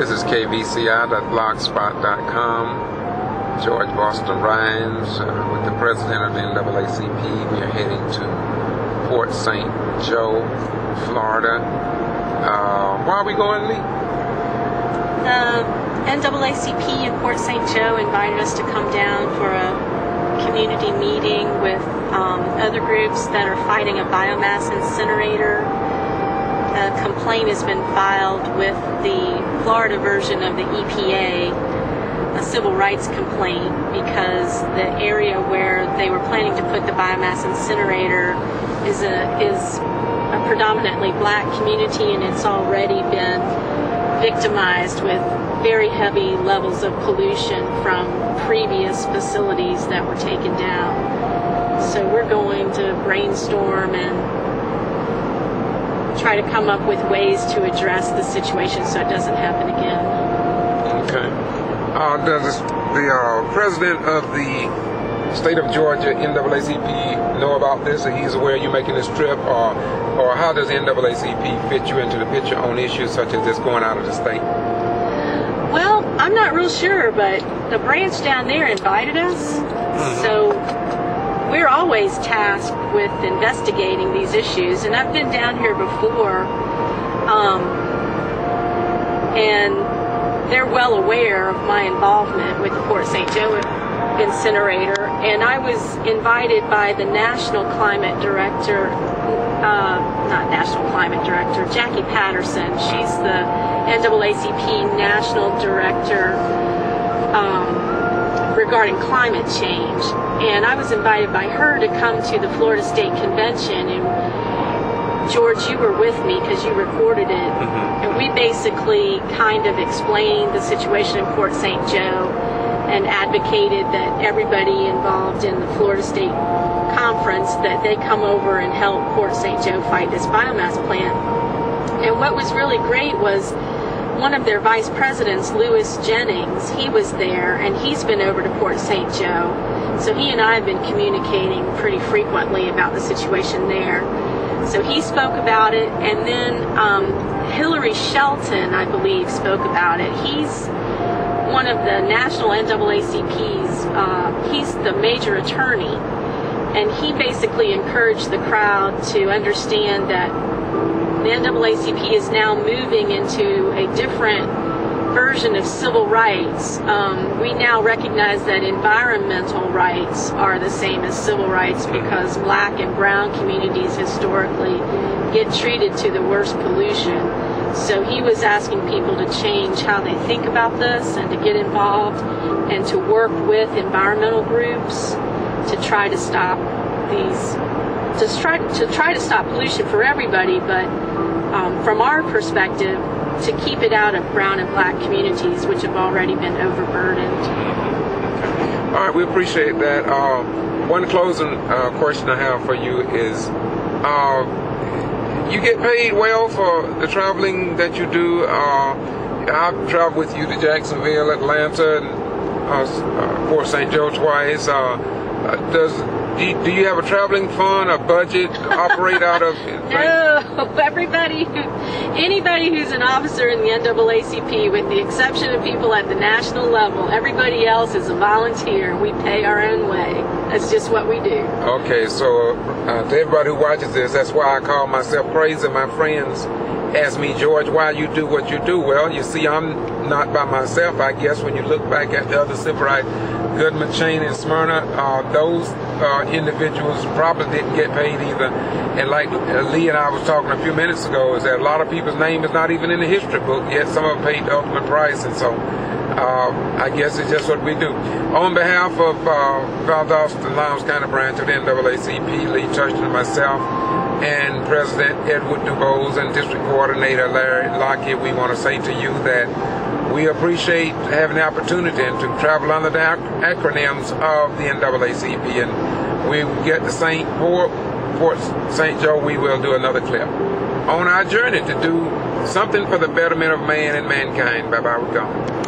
This is kvci.blogspot.com. George Boston Rhymes with the president of the NAACP. We are heading to Port St. Joe, Florida. Why are we going, Lee? The NAACP in Port St. Joe invited us to come down for a community meeting with other groups that are fighting a biomass incinerator. A complaint has been filed with the Florida version of the EPA, a civil rights complaint, because the area where they were planning to put the biomass incinerator is a predominantly black community, and it's already been victimized with very heavy levels of pollution from previous facilities that were taken down. So we're going to brainstorm and try to come up with ways to address the situation so it doesn't happen again. Okay. Does the president of the state of Georgia, NAACP, know about this, or he's aware you're making this trip, or how does NAACP fit you into the picture on issues such as this going out of the state? Well, I'm not real sure, but the branch down there invited us, so we're always tasked with investigating these issues, and I've been down here before, and they're well aware of my involvement with the Port St. Joe incinerator, and I was invited by the National Climate Director, Jackie Patterson. She's the NAACP National Director regarding climate change, and I was invited by her to come to the Florida State Convention, and George, you were with me because you recorded it, and we basically kind of explained the situation in Port St. Joe and advocated that everybody involved in the Florida State Conference, that they come over and help Port St. Joe fight this biomass plant. And what was really great was one of their vice presidents, Lewis Jennings, he was there, and he's been over to Port St. Joe. So he and I have been communicating pretty frequently about the situation there. So he spoke about it, and then Hillary Shelton, I believe, spoke about it. He's one of the national NAACP's, he's the major attorney, and he basically encouraged the crowd to understand that the NAACP is now moving into a different version of civil rights. We now recognize that environmental rights are the same as civil rights, because black and brown communities historically get treated to the worst pollution. So he was asking people to change how they think about this and to get involved and to work with environmental groups to try to stop these, to try to stop pollution for everybody, but from our perspective, to keep it out of brown and black communities, which have already been overburdened. All right, we appreciate that. One closing question I have for you is, you get paid well for the traveling that you do. I've traveled with you to Jacksonville, Atlanta, and Port St. Joe twice. Do you have a traveling fund, a budget to operate out of? No, anybody who's an officer in the NAACP, with the exception of people at the national level, everybody else is a volunteer. We pay our own way. That's just what we do. Okay, so to everybody who watches this, that's why I call myself crazy. My friends ask me, George, why you do what you do? Well, you see, I'm not by myself. I guess when you look back at the other civil rights, Goodman, Chain, and Smyrna, those individuals probably didn't get paid either. And like Lee and I was talking a few minutes ago, is that a lot of people's name is not even in the history book, yet some of them paid the ultimate price. And so I guess it's just what we do. On behalf of Valdosta-Lowndes County branch of the NAACP, Lee Churchton and myself, and President Edward DuBose and District Coordinator Larry Lockett, we want to say to you that we appreciate having the opportunity to travel under the acronyms of the NAACP, and we get to Port St. Joe, we will do another clip on our journey to do something for the betterment of man and mankind. Bye-bye, we're gone.